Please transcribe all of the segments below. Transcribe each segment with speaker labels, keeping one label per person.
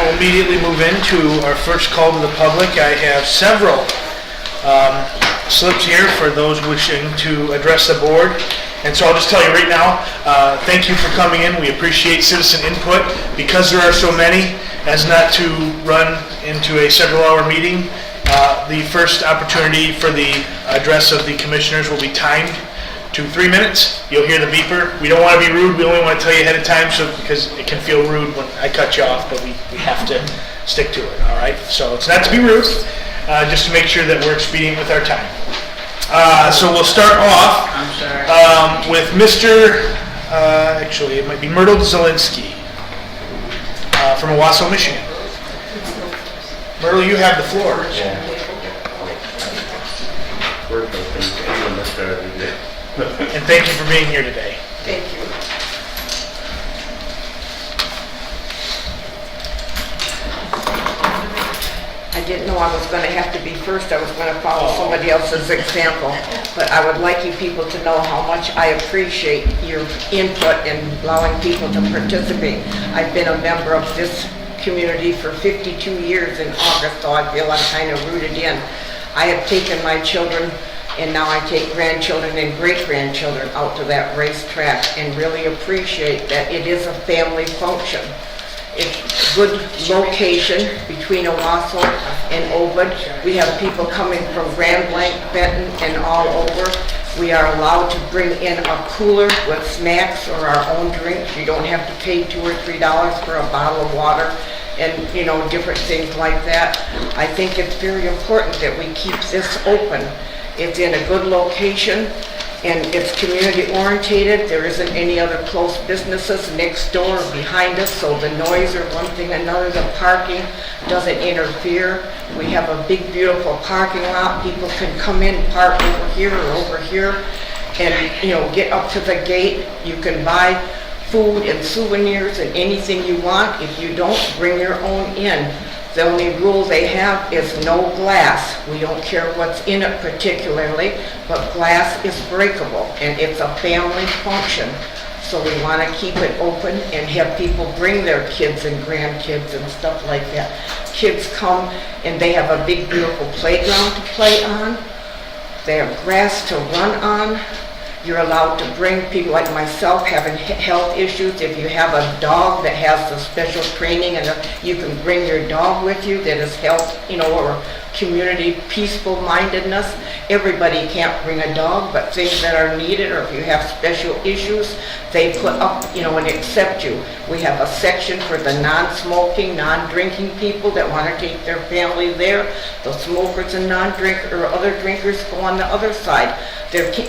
Speaker 1: we'll immediately move into our first call to the public. I have several slips here for those wishing to address the board. And so I'll just tell you right now, thank you for coming in. We appreciate citizen input. Because there are so many, as not to run into a several-hour meeting, the first opportunity for the address of the commissioners will be timed to 3 minutes. You'll hear the beeper. We don't want to be rude. We only want to tell you ahead of time because it can feel rude when I cut you off, but we have to stick to it, all right? So it's not to be rude, just to make sure that we're expedient with our time. So we'll start off with Mr. Actually, it might be Myrtle Zielinski from Owasso, Michigan. Myrtle, you have the floor. And thank you for being here today.
Speaker 2: Thank you. I didn't know I was going to have to be first. I was going to follow somebody else's example. But I would like you people to know how much I appreciate your input and allowing people to participate. I've been a member of this community for 52 years in August, so I feel I'm kind of rooted in. I have taken my children, and now I take grandchildren and great-grandchildren out to that racetrack and really appreciate that it is a family function. It's a good location between Owasso and Obed. We have people coming from Grand Blanc, Benton, and all over. We are allowed to bring in a cooler with snacks or our own drinks. You don't have to pay $2 or $3 for a bottle of water and, you know, different things like that. I think it's very important that we keep this open. It's in a good location, and it's community orientated. There isn't any other close businesses next door or behind us, so the noise or one thing or another, the parking doesn't interfere. We have a big, beautiful parking lot. People can come in, park over here, and, you know, get up to the gate. You can buy food and souvenirs and anything you want. If you don't, bring your own in. The only rule they have is no glass. We don't care what's in it particularly, but glass is breakable, and it's a family function. So we want to keep it open and have people bring their kids and grandkids and stuff like that. Kids come and they have a big, beautiful playground to play on. They have grass to run on. You're allowed to bring people like myself having health issues. If you have a dog that has the special training, and you can bring your dog with you that is health, you know, or community peaceful mindedness. Everybody can't bring a dog, but things that are needed, or if you have special issues, they put up, you know, and accept you. We have a section for the non-smoking, non-drinking people that want to take their family there. The smokers and non-drinkers or other drinkers go on the other side.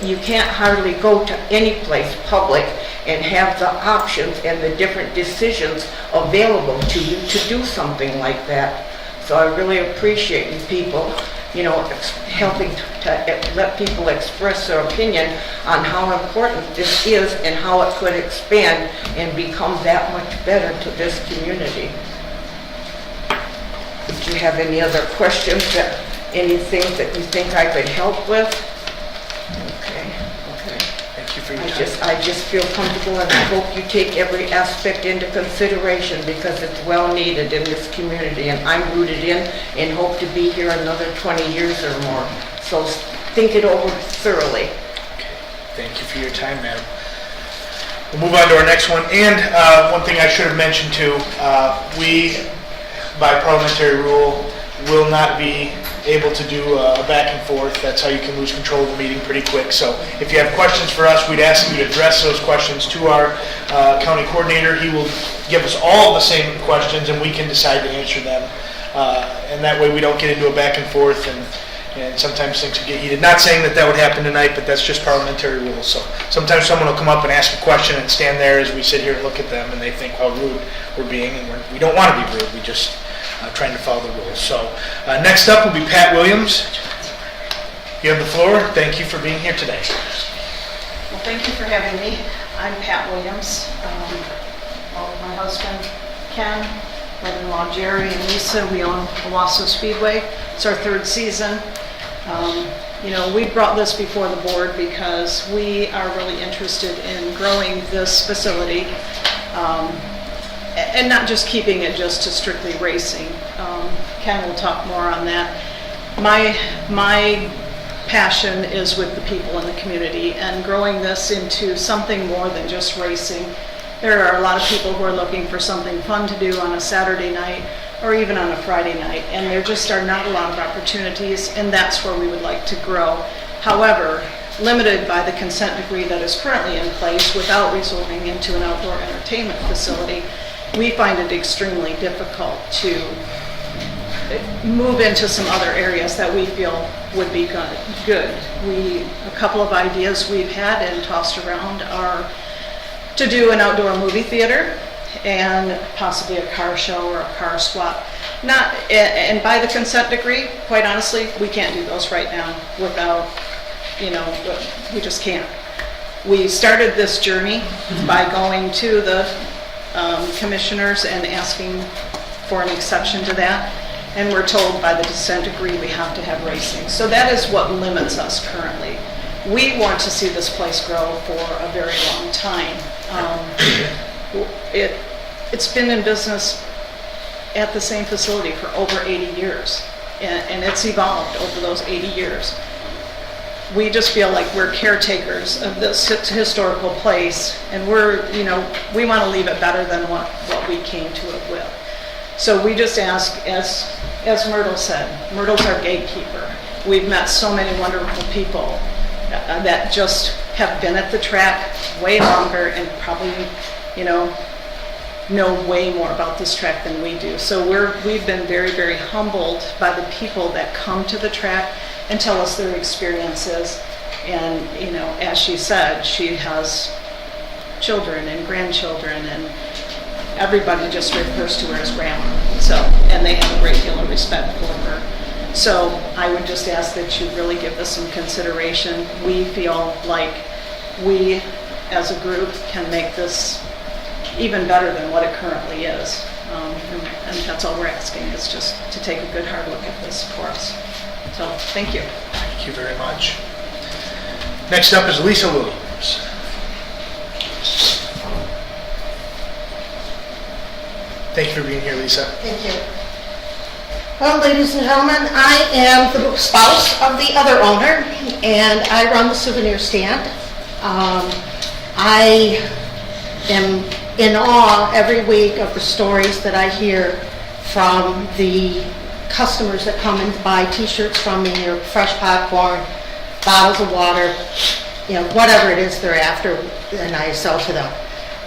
Speaker 2: You can't hardly go to any place public and have the options and the different decisions available to you to do something like that. So I really appreciate you people, you know, helping to let people express their opinion on how important this is and how it could expand and become that much better to this community. Do you have any other questions, anything that you think I could help with? Okay.
Speaker 1: Thank you for your time.
Speaker 2: I just feel comfortable, and I hope you take every aspect into consideration because it's well needed in this community, and I'm rooted in and hope to be here another 20 years or more. So think it over thoroughly.
Speaker 1: Okay. Thank you for your time, madam. We'll move on to our next one. And one thing I should have mentioned too, we, by parliamentary rule, will not be able to do a back and forth. That's how you can lose control of the meeting pretty quick. So if you have questions for us, we'd ask you to address those questions to our county coordinator. He will give us all the same questions, and we can decide to answer them. And that way we don't get into a back and forth, and sometimes things can get heated. Not saying that would happen tonight, but that's just parliamentary rules. So sometimes someone will come up and ask a question and stand there as we sit here and look at them, and they think how rude we're being, and we don't want to be rude. We just trying to follow the rules. So next up will be Pat Williams. You have the floor. Thank you for being here today.
Speaker 3: Well, thank you for having me. I'm Pat Williams. My husband, Ken, brother-in-law Jerry, and Lisa, we own Owasso Speedway. It's our third season. You know, we brought this before the board because we are really interested in growing this facility. and not just keeping it just to strictly racing. Ken will talk more on that. My passion is with the people in the community and growing this into something more than just racing. There are a lot of people who are looking for something fun to do on a Saturday night or even on a Friday night, and there just are not a lot of opportunities, and that's where we would like to grow. However, limited by the consent decree that is currently in place without resorting into an outdoor entertainment facility, we find it extremely difficult to move into some other areas that we feel would be good. A couple of ideas we've had and tossed around are to do an outdoor movie theater and possibly a car show or a car swap. And by the consent decree, quite honestly, we can't do those right now without, we just can't. We started this journey by going to the commissioners and asking for an exception to that, and we're told by the consent decree we have to have racing. So that is what limits us currently. We want to see this place grow for a very long time. It's been in business at the same facility for over 80 years, and it's evolved over those 80 years. We just feel like we're caretakers of this historical place, and we want to leave it better than what we came to it with. So we just ask, as Myrtle said, Myrtle's our gatekeeper. We've met so many wonderful people that just have been at the track way longer and probably, know way more about this track than we do. So we've been very, very humbled by the people that come to the track and tell us their experiences. And, as she said, she has children and grandchildren, and everybody just refers to her as grandma. So, and they have a great deal of respect for her. So I would just ask that you really give this some consideration. We feel like we, as a group, can make this even better than what it currently is. And that's all we're asking, is just to take a good hard look at this for us. So, thank you.
Speaker 1: Thank you very much. Next up is Lisa Williams. Thank you for being here, Lisa.
Speaker 4: Thank you. Well, ladies and gentlemen, I am the spouse of the other owner, and I run the souvenir stand. I am in awe every week of the stories that I hear from the customers that come and buy t-shirts from me, or fresh popcorn, bottles of water, whatever it is they're after, and I sell to them.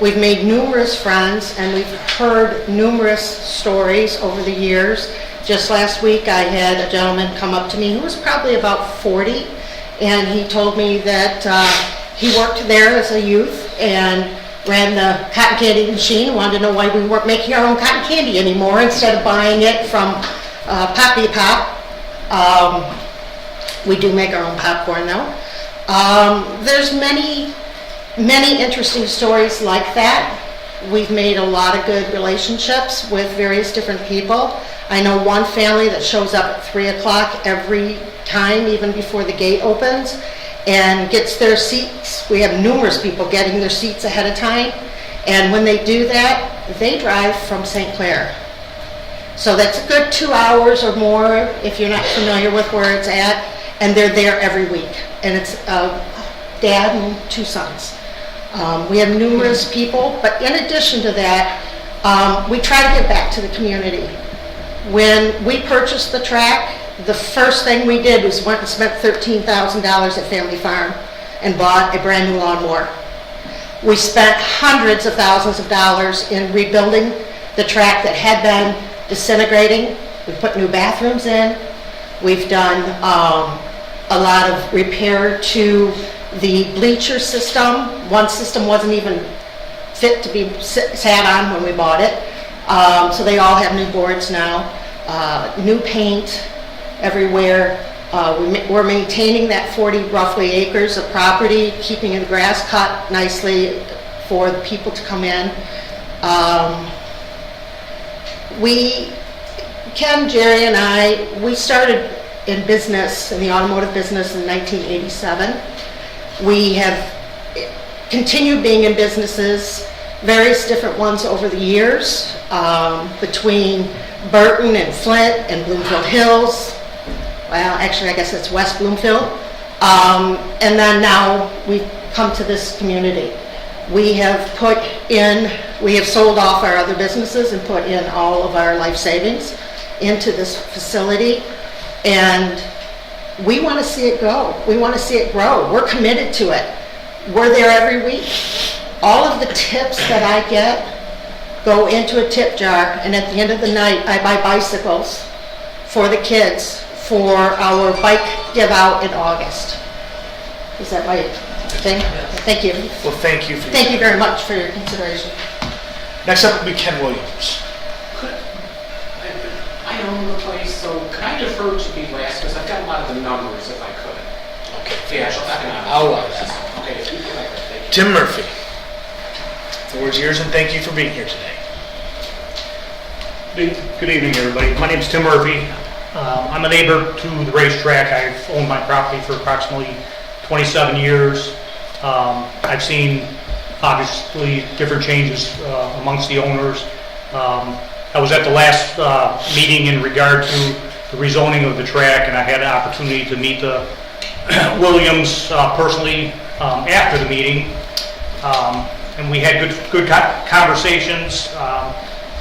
Speaker 4: We've made numerous friends, and we've heard numerous stories over the years. Just last week, I had a gentleman come up to me who was probably about 40, and he told me that he worked there as a youth and ran the cotton candy machine, wanted to know why we weren't making our own cotton candy anymore instead of buying it from Poppy Pop. We do make our own popcorn though. There's many interesting stories like that. We've made a lot of good relationships with various different people. I know one family that shows up at 3 o'clock every time, even before the gate opens, and gets their seats. We have numerous people getting their seats ahead of time, and when they do that, they drive from St. Clair. So that's a good 2 hours or more if you're not familiar with where it's at, and they're there every week. And it's a dad and 2 sons. We have numerous people, but in addition to that, we try to give back to the community. When we purchased the track, the first thing we did was went and spent $13,000 at Family Farm and bought a brand new lawnmower. We spent hundreds of thousands of dollars in rebuilding the track that had been disintegrating. We put new bathrooms in. We've done a lot of repair to the bleacher system. One system wasn't even fit to be sat on when we bought it. So they all have new boards now, new paint everywhere. We're maintaining that 40 roughly acres of property, keeping the grass cut nicely for the people to come in. Ken, Jerry, and I, we started in business, in the automotive business in 1987. We have continued being in businesses various different ones over the years, between Burton and Flint and Bloomfield Hills. Well, actually, I guess it's West Bloomfield. And then now we've come to this community. We have sold off our other businesses and put in all of our life savings into this facility. And we want to see it go. We want to see it grow. We're committed to it. We're there every week. All of the tips that I get go into a tip jar, and at the end of the night, I buy bicycles for the kids for our bike give out in August. Is that right? Thank you.
Speaker 1: Well, thank you for
Speaker 4: Thank you very much for your consideration.
Speaker 1: Next up will be Ken Williams.
Speaker 5: I own the place, so can I defer to be last, because I've got a lot of the numbers if I could.
Speaker 1: Okay.
Speaker 5: Yeah, economics.
Speaker 1: I'll allow that.
Speaker 5: Okay, if you could, thank you.
Speaker 1: Tim Murphy. The floor is yours, and thank you for being here today.
Speaker 6: Good evening, everybody. My name is Tim Murphy. I'm a neighbor to the racetrack. I've owned my property for approximately 27 years. I've seen, obviously, different changes amongst the owners. I was at the last meeting in regard to the rezoning of the track, and I had an opportunity to meet the Williams personally after the meeting. And we had good conversations.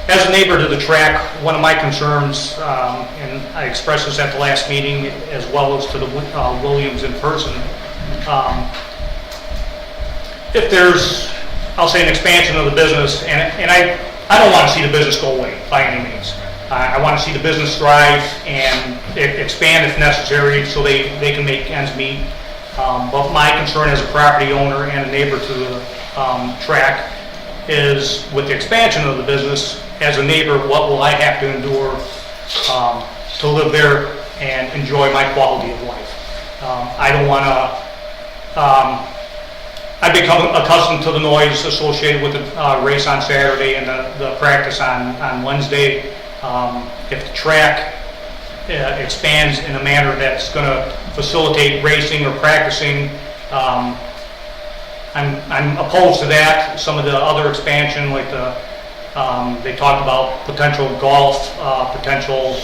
Speaker 6: As a neighbor to the track, one of my concerns, and I expressed this at the last meeting as well as to the Williams in person, if there's, I'll say, an expansion of the business, and I don't want to see the business go away by any means. I want to see the business thrive and expand if necessary so they can make ends meet. But my concern as a property owner and a neighbor to the track is with the expansion of the business, as a neighbor, what will I have to endure to live there and enjoy my quality of life? I don't want to, I've become accustomed to the noise associated with the race on Saturday and the practice on Wednesday. If the track expands in a manner that's going to facilitate racing or practicing, I'm opposed to that. Some of the other expansion, like they talked about potential golf, potential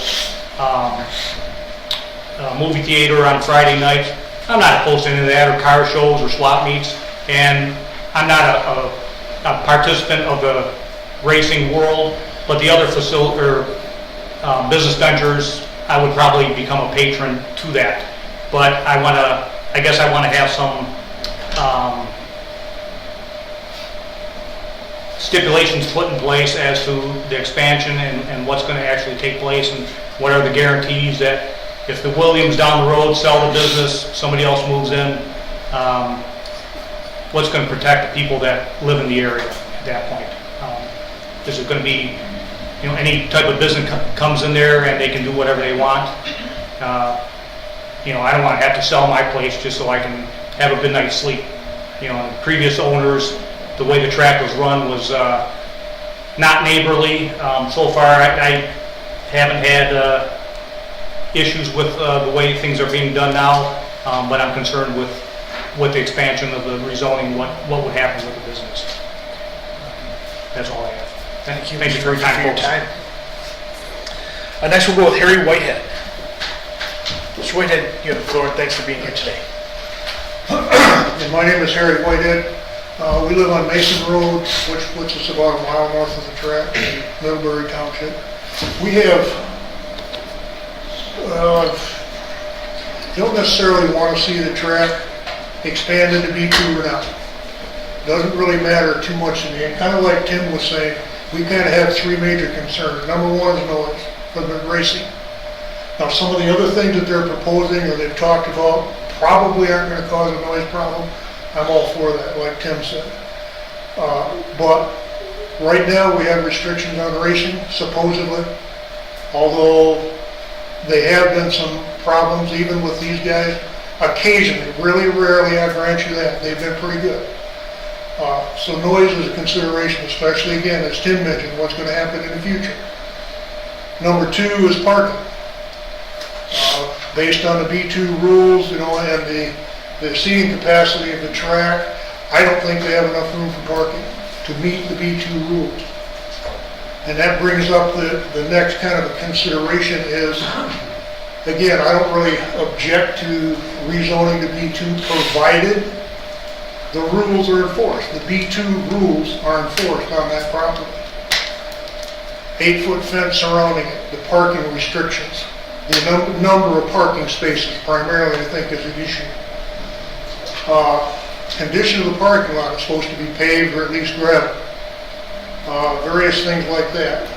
Speaker 6: movie theater on Friday nights. I'm not opposed to any of that, or car shows or slot meets. And I'm not a participant of the racing world, but the other facility or business ventures, I would probably become a patron to that. But I guess I want to have some stipulations put in place as to the expansion and what's going to actually take place, and what are the guarantees that if the Williams down the road sell the business, somebody else moves in, what's going to protect the people that live in the area at that point? Is it going to be, any type of business comes in there and they can do whatever they want? I don't want to have to sell my place just so I can have a good night's sleep. The previous owners, the way the track was run was not neighborly. So far, I haven't had issues with the way things are being done now, but I'm concerned with the expansion of the rezoning, what would happen with the business. That's all I have.
Speaker 1: Thank you.
Speaker 6: Thank you for your time, folks.
Speaker 1: Next we'll go with Harry Whitehead. Mr. Whitehead, you have the floor, and thanks for being here today.
Speaker 7: My name is Harry Whitehead. We live on Mason Road, which puts us about a mile north of the track in Middlebury Township. We have, don't necessarily want to see the track expanded to B2 or not. Doesn't really matter too much to me. And kind of like Tim was saying, we kind of have three major concerns. Number one is noise for the racing. Now, some of the other things that they're proposing or they've talked about probably aren't going to cause a noise problem. I'm all for that, like Tim said. But right now we have restrictions on racing, supposedly. Although they have been some problems even with these guys. Occasionally, really rarely, I grant you that. They've been pretty good. So noise is a consideration, especially again, as Tim mentioned, what's going to happen in the future. Number two is parking. Based on the B2 rules, and the seating capacity of the track, I don't think they have enough room for parking. to meet the B2 rules. And that brings up the next kind of a consideration is, again, I don't really object to rezoning to B2 provided the rules are enforced. The B2 rules are enforced on that property. 8-foot fence surrounding it, the parking restrictions, the number of parking spaces primarily I think is an issue. Condition of the parking lot is supposed to be paved or at least gravel. Various things like that.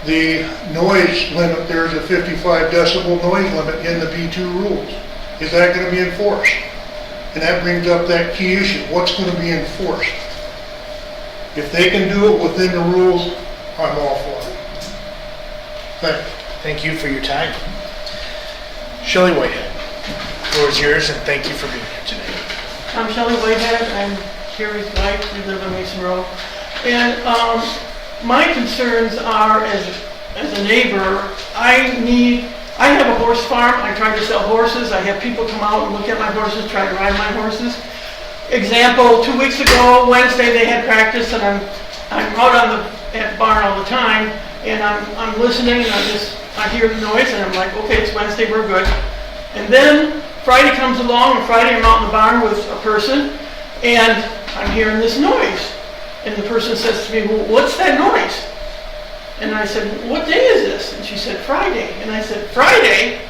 Speaker 7: The noise limit, there's a 55 decibel noise limit in the B2 rules. Is that going to be enforced? And that brings up that key issue. What's going to be enforced? If they can do it within the rules, I'm all for it. Thank you.
Speaker 1: Thank you for your time. Shelley Whitehead, the floor is yours, and thank you for being here today.
Speaker 8: I'm Shelley Whitehead, I'm Carrie's wife, we live on Mason Road. And my concerns are, as a neighbor, I have a horse farm, I try to sell horses, I have people come out and look at my horses, try to ride my horses. Example, 2 weeks ago, Wednesday, they had practice, and I'm out at the barn all the time, and I'm listening, and I hear the noise, and I'm like, okay, it's Wednesday, we're good. And then Friday comes along, and Friday I'm out in the barn with a person, and I'm hearing this noise. And the person says to me, well, what's that noise? And I said, what day is this? And she said, Friday. And I said, Friday?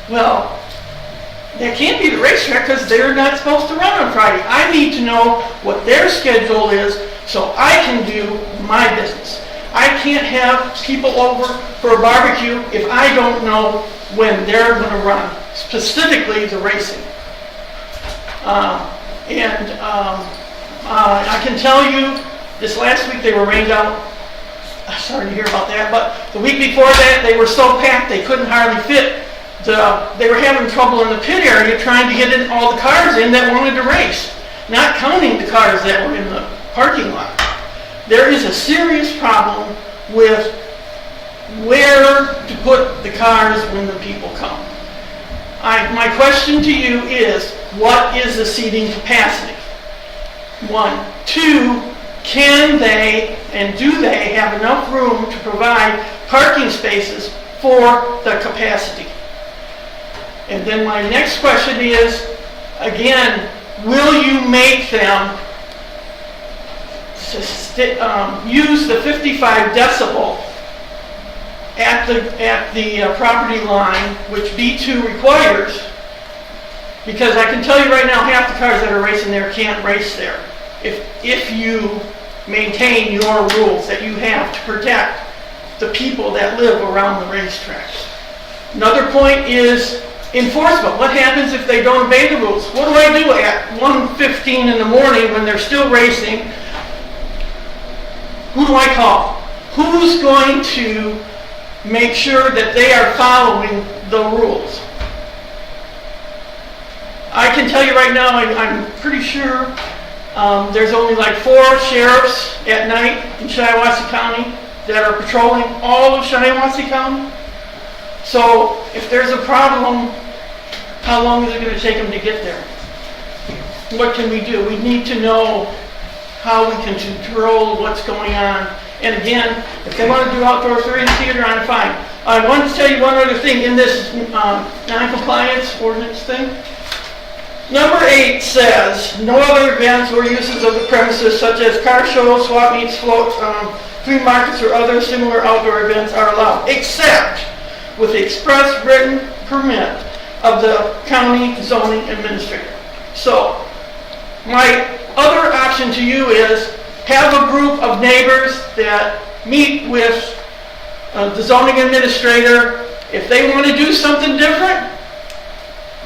Speaker 8: Well, that can't be the racetrack because they're not supposed to run on Friday. I need to know what their schedule is so I can do my business. I can't have people over for a barbecue if I don't know when they're going to run, specifically the racing. I can tell you, this last week they were rained out. I'm sorry to hear about that, but the week before that they were so packed they couldn't hardly fit. They were having trouble in the pit area trying to get in all the cars in that wanted to race, not counting the cars that were in the parking lot. There is a serious problem with where to put the cars when the people come. My question to you is, what is the seating capacity? 1. 2, can they and do they have enough room to provide parking spaces for the capacity? And then my next question is, again, will you make them use the 55 decibel at the property line, which B2 requires? Because I can tell you right now, half the cars that are racing there can't race there. If you maintain your rules that you have to protect the people that live around the racetrack. Another point is enforcement. What happens if they don't obey the rules? What do I do at 1:15 in the morning when they're still racing? Who do I call? Who's going to make sure that they are following the rules? I can tell you right now, I'm pretty sure there's only like 4 sheriffs at night in Shiawassee County that are patrolling all of Shiawassee County. So if there's a problem, how long is it going to take them to get there? What can we do? We need to know how we can control what's going on. And again, if they want to do outdoor theater, I'm fine. I wanted to tell you one other thing in this non-compliance ordinance thing. Number 8 says, no other events or uses of the premises such as car shows, swap meets, floats, flea markets, or other similar outdoor events are allowed, except with the express written permit of the county zoning administrator. So, my other option to you is have a group of neighbors that meet with the zoning administrator. If they want to do something different,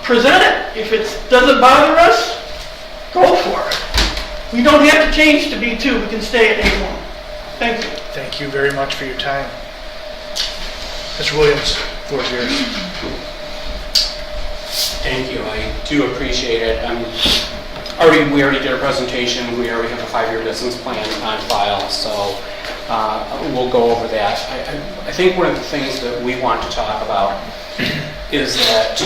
Speaker 8: present it. If it doesn't bother us, go for it. We don't have to change to B2. We can stay at A1. Thank you.
Speaker 1: Thank you very much for your time. Mr. Williams, the floor is yours.
Speaker 5: Thank you, I do appreciate it. We already did a presentation, we already have a 5-year business plan on file, so we'll go over that. I think one of the things that we want to talk about is that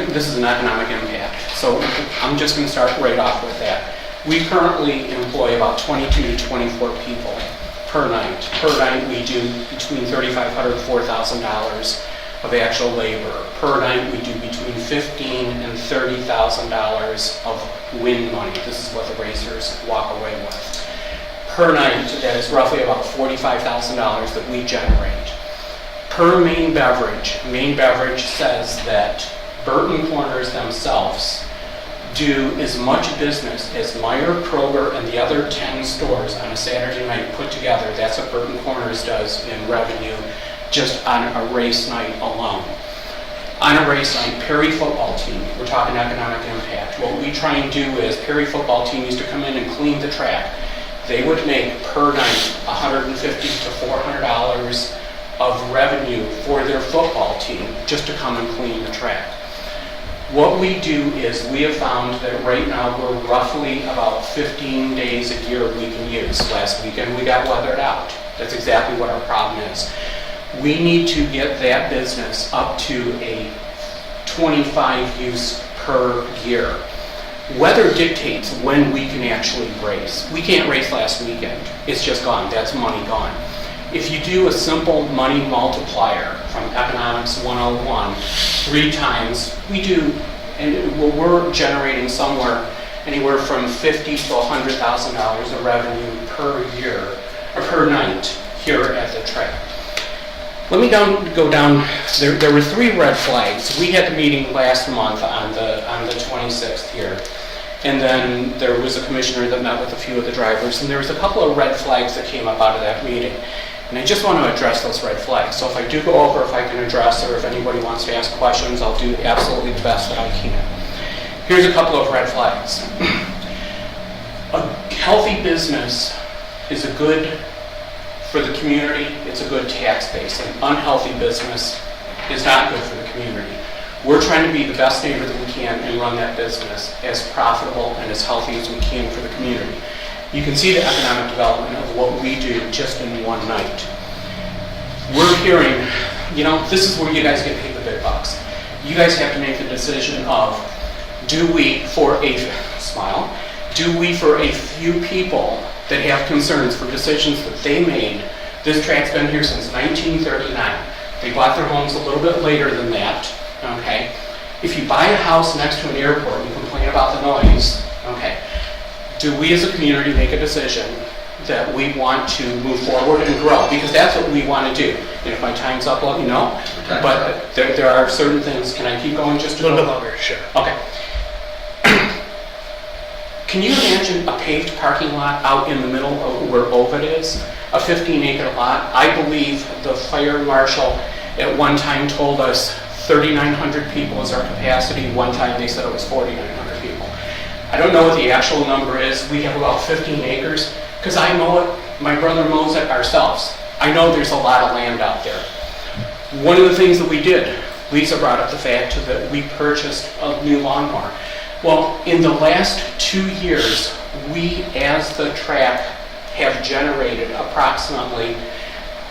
Speaker 5: this is an economic impact. So I'm just going to start right off with that. We currently employ about 22 to 24 people per night. Per night, we do between $3,500 and $4,000 of actual labor. Per night, we do between $15,000 and $30,000 of win money. This is what the racers walk away with. Per night, that is roughly about $45,000 that we generate. Per Main Beverage says that Burton Corners themselves do as much business as Meyer, Kroger, and the other 10 stores on a Saturday night put together. That's what Burton Corners does in revenue just on a race night alone. On a race night, Perry football team, we're talking economic impact. What we try and do is Perry football team used to come in and clean the track. They would make per night $150 to $400 of revenue for their football team just to come and clean the track. What we do is we have found that right now we're roughly about 15 days a year we can use. Last weekend we got weathered out. That's exactly what our problem is. We need to get that business up to a 25 use per year. Weather dictates when we can actually race. We can't race last weekend. It's just gone. That's money gone. If you do a simple money multiplier from Economics 101, 3 times, we do, and we're generating somewhere anywhere from $50,000 to $100,000 of revenue per year, or per night here at the track. Let me go down, there were 3 red flags. We had the meeting last month on the 26th here. And then there was a commissioner that met with a few of the drivers, and there was a couple of red flags that came up out of that meeting. And I just want to address those red flags. So if I do go over, if I can address, or if anybody wants to ask questions, I'll do absolutely the best that I can. Here's a couple of red flags. A healthy business is a good for the community, it's a good tax base. An unhealthy business is not good for the community. We're trying to be the best neighbor that we can and run that business as profitable and as healthy as we can for the community. You can see the economic development of what we do just in one night. We're hearing, this is where you guys get paid the big bucks. You guys have to make the decision of, do we for a few people that have concerns for decisions that they made, this track's been here since 1939. They bought their homes a little bit later than that, okay? If you buy a house next to an airport and you complain about the noise, okay, do we as a community make a decision that we want to move forward and grow? Because that's what we want to do. And if my time's up, let me know. But there are certain things. Can I keep going just a
Speaker 1: little bit longer? Sure.
Speaker 5: Okay. Can you imagine a paved parking lot out in the middle of where Ovid is? A 15-acre lot. I believe the fire marshal at one time told us 3,900 people is our capacity. One time they said it was 4,900 people. I don't know what the actual number is. We have about 15 acres. Because I mow it, my brother mows it ourselves. I know there's a lot of land out there. One of the things that we did, Lisa brought up the fact that we purchased a new lawnmower. Well, in the last 2 years, we as the track have generated approximately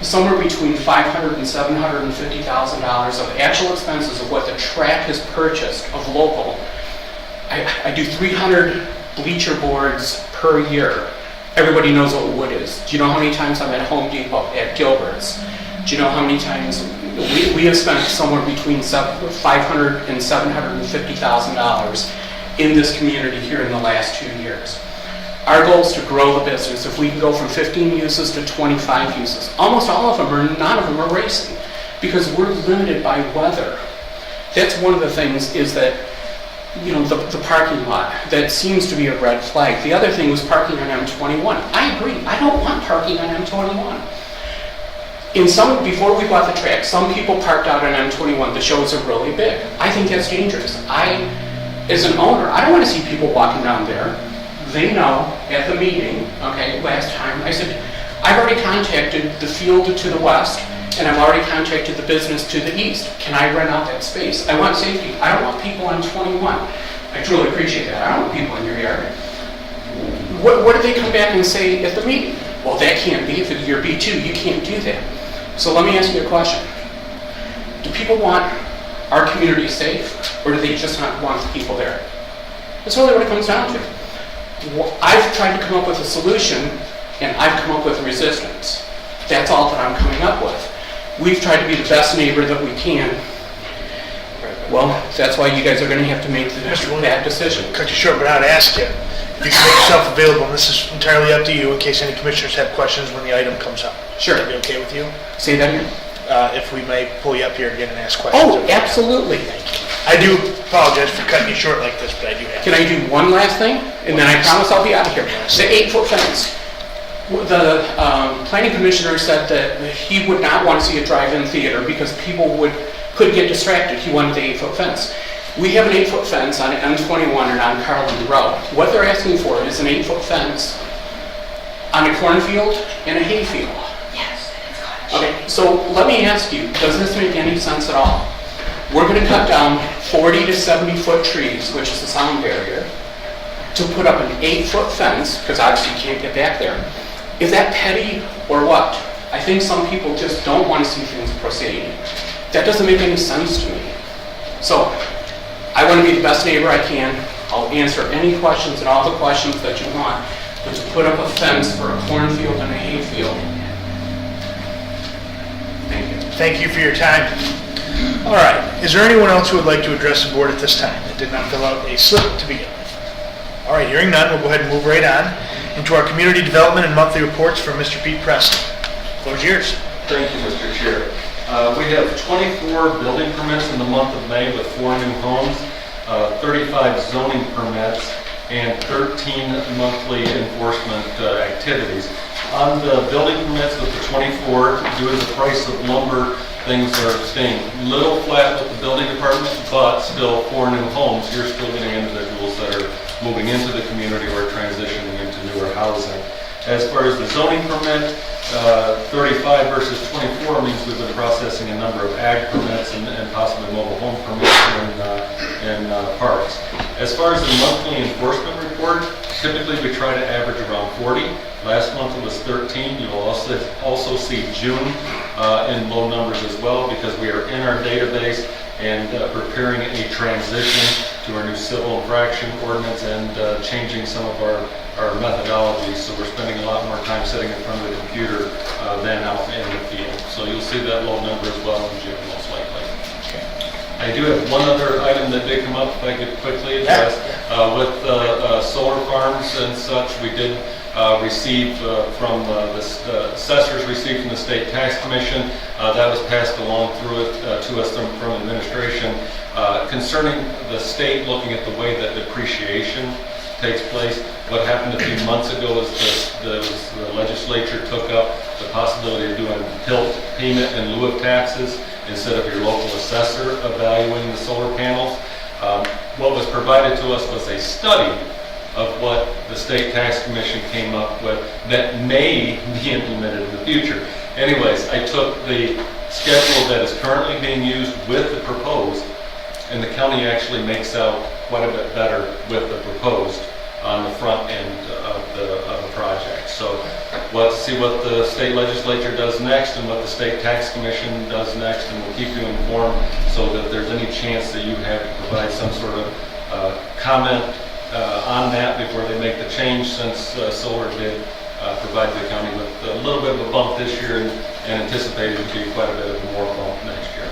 Speaker 5: somewhere between $500,000 and $750,000 of actual expenses of what the track has purchased of local. I do 300 bleacher boards per year. Everybody knows what wood is. Do you know how many times I'm at Home Depot, at Gilbert's? Do you know how many times we have spent somewhere between $500,000 and $750,000 in this community here in the last 2 years? Our goal is to grow the business. If we can go from 15 uses to 25 uses, almost all of them or none of them are racing because we're limited by weather. That's one of the things is that, the parking lot, that seems to be a red flag. The other thing was parking on M21. I agree, I don't want parking on M21. Before we bought the track, some people parked out on M21. The shows are really big. I think that's dangerous. As an owner, I don't want to see people walking down there. They know at the meeting, last time, I said, I've already contacted the field to the west, and I've already contacted the business to the east. Can I rent out that space? I want safety. I don't want people on 21. I truly appreciate that. I don't want people in your yard. What did they come back and say at the meeting? Well, that can't be. If you're B2, you can't do that. So let me ask you a question. Do people want our community safe, or do they just not want the people there? That's really what it comes down to. I've tried to come up with a solution, and I've come up with resistance. That's all that I'm coming up with. We've tried to be the best neighbor that we can. Well, that's why you guys are going to have to make that decision.
Speaker 1: Cut you short, but I'd ask you, if you can make yourself available, and this is entirely up to you, in case any commissioners have questions when the item comes up.
Speaker 5: Sure.
Speaker 1: Would that be okay with you?
Speaker 5: Say that again?
Speaker 1: If we may pull you up here again and ask questions.
Speaker 5: Oh, absolutely.
Speaker 1: I do apologize for cutting you short like this, but I do have
Speaker 5: Can I do one last thing? And then I promise I'll be out of here. The 8-foot fence. The planning commissioner said that he would not want to see a drive-in theater because people could get distracted. He wanted the 8-foot fence. We have an 8-foot fence on M21 and on Carlin Road. What they're asking for is an 8-foot fence on a cornfield and a hayfield.
Speaker 2: Yes,
Speaker 5: Okay, so let me ask you, does this make any sense at all? We're going to cut down 40 to 70-foot trees, which is the sound barrier, to put up an 8-foot fence, because obviously you can't get back there. Is that petty or what? I think some people just don't want to see things proceed. That doesn't make any sense to me. So, I want to be the best neighbor I can. I'll answer any questions and all the questions that you want. But to put up a fence for a cornfield and a hayfield, thank you.
Speaker 1: Thank you for your time. All right, is there anyone else who would like to address the board at this time that did not fill out a slip to begin with? All right, hearing none, we'll go ahead and move right on into our community development and monthly reports from Mr. Pete Preston. Floor is yours.
Speaker 9: Thank you, Mr. Chair. We have 24 building permits in the month of May with 4 new homes, 35 zoning permits, and 13 monthly enforcement activities. On the building permits with the 24, due to the price of lumber, things are staying a little flat with the building department, but still 4 new homes. You're still getting individuals that are moving into the community or transitioning into newer housing. As far as the zoning permit, 35 versus 24 means we've been processing a number of ag permits and possibly mobile home permits in parks. As far as the monthly enforcement report, typically we try to average around 40. Last month it was 13. You will also see June in low numbers as well because we are in our database and preparing a transition to our new civil infraction ordinance and changing some of our methodologies. So we're spending a lot more time sitting in front of the computer than out in the field. So you'll see that low number as well in June most likely. I do have one other item that did come up, if I could quickly address. With solar farms and such, we did receive from the assessors received from the State Tax Commission. That was passed along through it to us from administration. Concerning the state looking at the way that depreciation takes place, what happened a few months ago is the legislature took up the possibility of doing PILT, payment in lieu of taxes, instead of your local assessor evaluating the solar panels. What was provided to us was a study of what the State Tax Commission came up with that may be implemented in the future. Anyways, I took the schedule that is currently being used with the proposed, and the county actually makes out quite a bit better with the proposed on the front end of the project. So let's see what the state legislature does next and what the State Tax Commission does next, and we'll keep you informed so that if there's any chance that you have to provide some sort of comment on that before they make the change, since solar did provide the county with a little bit of a bump this year and anticipated to be quite a bit of a more bump next year.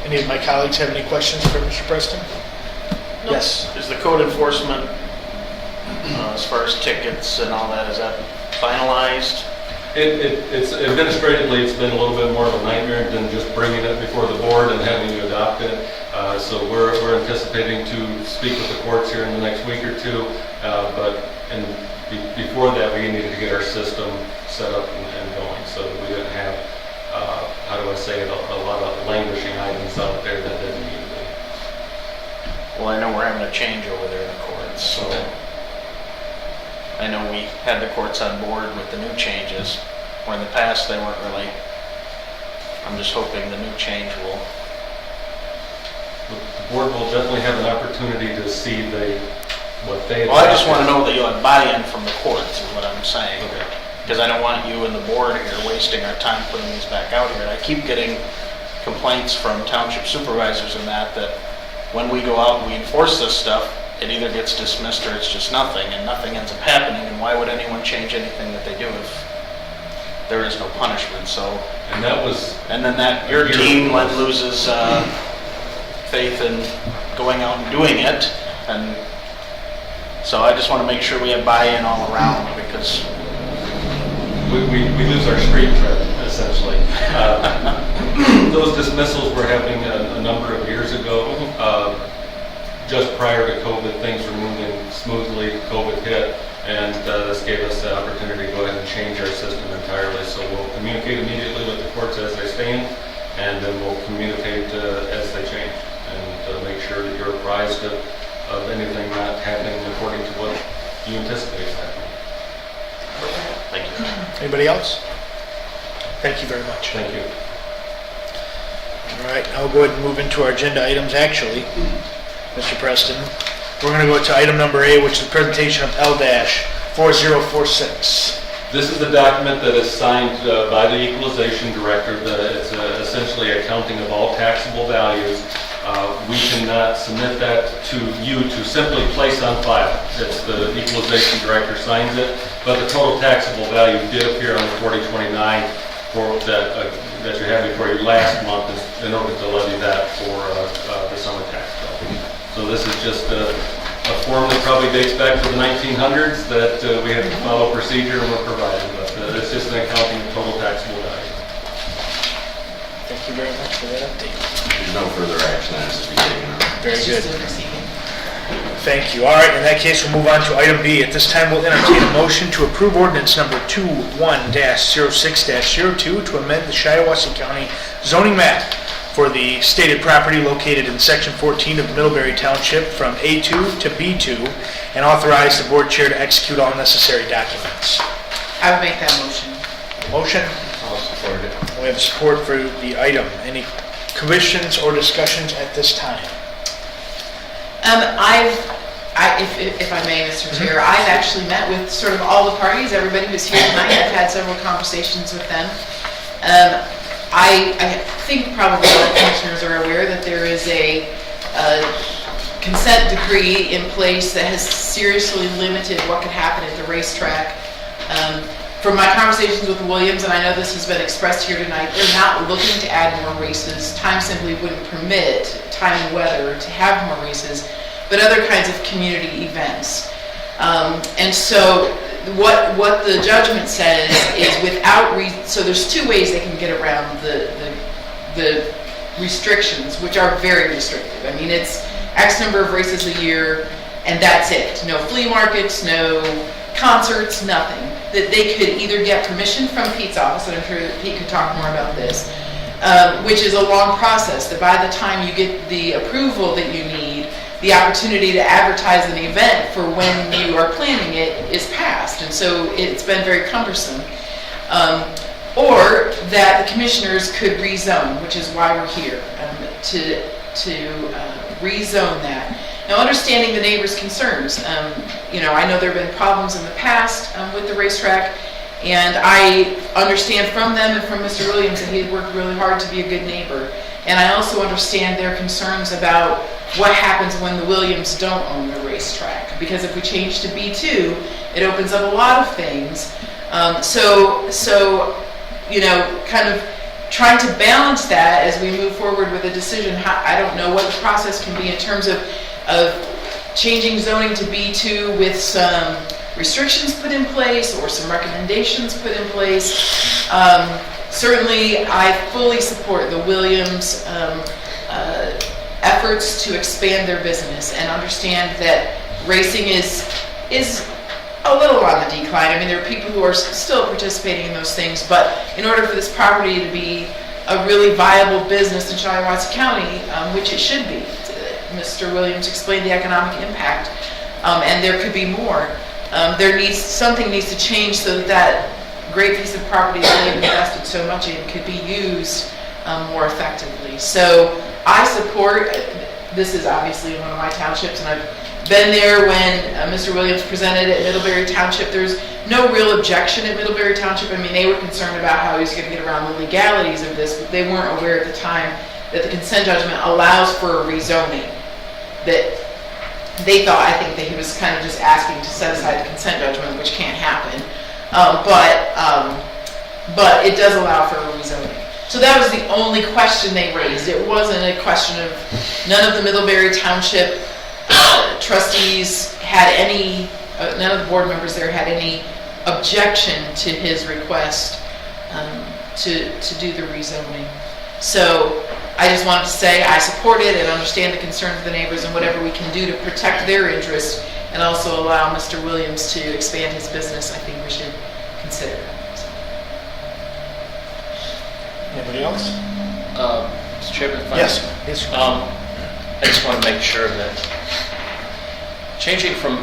Speaker 1: Any of my colleagues have any questions for Mr. Preston?
Speaker 10: Nope.
Speaker 1: Yes.
Speaker 10: Is the code enforcement, as far as tickets and all that, is that finalized?
Speaker 9: It's administratively, it's been a little bit more of a nightmare than just bringing it before the board and having to adopt it. So we're anticipating to speak with the courts here in the next week or two. Before that, we needed to get our system set up and going so that we didn't have, how do I say it, a lot of languishing items out there that didn't need to be.
Speaker 10: Well, I know we're having a change over there in the courts, so I know we had the courts on board with the new changes, where in the past they weren't really. I'm just hoping the new change will.
Speaker 9: The board will definitely have an opportunity to see what they.
Speaker 10: Well, I just want to know that you'll have buy-in from the courts, is what I'm saying.
Speaker 9: Okay.
Speaker 10: Because I don't want you and the board here wasting our time putting these back out here. I keep getting complaints from township supervisors and that when we go out and we enforce this stuff, it either gets dismissed or it's just nothing, and nothing ends up happening, and why would anyone change anything that they do if there is no punishment? So,
Speaker 9: And that was,
Speaker 10: and then that, your team loses faith in going out and doing it, and so I just want to make sure we have buy-in all around, because
Speaker 9: we lose our street cred, essentially. Those dismissals were happening a number of years ago. Just prior to COVID, things were moving smoothly. COVID hit, and this gave us the opportunity to go ahead and change our system entirely. So we'll communicate immediately with the courts as they stand, and then we'll communicate as they change, and make sure that you're apprised of anything not happening according to what you anticipate is happening.
Speaker 10: thank you.
Speaker 1: Anybody else? Thank you very much.
Speaker 9: Thank you.
Speaker 1: All right, I'll go ahead and move into our agenda items, actually, Mr. Preston. We're going to go to item number A, which is the presentation of L-4046.
Speaker 9: This is the document that is signed by the equalization director. It's essentially accounting of all taxable values. We cannot submit that to you to simply place on file. It's the equalization director signs it, but the total taxable value did appear on the 4029 for that you had before you last month in order to levy that for the summer tax bill. So this is just a form that probably dates back to the 1900s that we had to follow procedure and we're providing, but it's just an accounting of total taxable value.
Speaker 1: Thank you very much for that update.
Speaker 11: There's no further action that has to be taken on.
Speaker 1: Very good. Thank you. All right, in that case, we'll move on to item B. At this time, we'll entertain a motion to approve ordinance number 21-06-02 to amend the Shiawassee County zoning map for the stated property located in section 14 of Middlebury Township from A2 to B2 and authorize the board chair to execute all necessary documents.
Speaker 12: I would make that motion.
Speaker 1: Motion?
Speaker 11: I'll support it.
Speaker 1: We have support for the item. Any questions or discussions at this time?
Speaker 12: If I may, Mr. Chair, I've actually met with sort of all the parties, everybody who's here tonight. I've had several conversations with them. I think probably all the commissioners are aware that there is a consent decree in place that has seriously limited what can happen at the racetrack. From my conversations with the Williams, and I know this has been expressed here tonight, they're not looking to add more races. Time simply wouldn't permit, time and weather, to have more races, but other kinds of community events. And so what the judgment says is so there's two ways they can get around the restrictions, which are very restrictive. I mean, it's X number of races a year, and that's it. No flea markets, no concerts, nothing. That they could either get permission from Pete's office, and I'm sure that Pete could talk more about this, which is a long process, that by the time you get the approval that you need, the opportunity to advertise an event for when you are planning it is passed, and so it's been very cumbersome. Or that the commissioners could rezone, which is why we're here, to rezone that. Now, understanding the neighbors' concerns, I know there have been problems in the past with the racetrack, and I understand from them and from Mr. Williams that he had worked really hard to be a good neighbor. And I also understand their concerns about what happens when the Williams don't own the racetrack. Because if we change to B2, it opens up a lot of things. Kind of trying to balance that as we move forward with a decision. I don't know what the process can be in terms of changing zoning to B2 with some restrictions put in place or some recommendations put in place. Certainly, I fully support the Williams efforts to expand their business and understand that racing is a little on the decline. I mean, there are people who are still participating in those things, but in order for this property to be a really viable business in Shiawassee County, which it should be, Mr. Williams explained the economic impact, and there could be more. Something needs to change so that great piece of property that they've invested so much in could be used more effectively. So I support, this is obviously one of my townships, and I've been there when Mr. Williams presented at Middlebury Township. There's no real objection at Middlebury Township. I mean, they were concerned about how he was going to get around the legalities of this, but they weren't aware at the time that the consent judgment allows for a rezoning. That they thought, I think, that he was kind of just asking to set aside the consent judgment, which can't happen. But it does allow for a rezoning. So that was the only question they raised. It wasn't a question of, none of the Middlebury Township trustees had any, none of the board members there had any objection to his request to do the rezoning. So I just wanted to say I support it and understand the concerns of the neighbors, and whatever we can do to protect their interests and also allow Mr. Williams to expand his business, I think we should consider.
Speaker 1: Anybody else?
Speaker 10: Mr. Chairman, if I may.
Speaker 1: Yes.
Speaker 10: I just want to make sure that changing from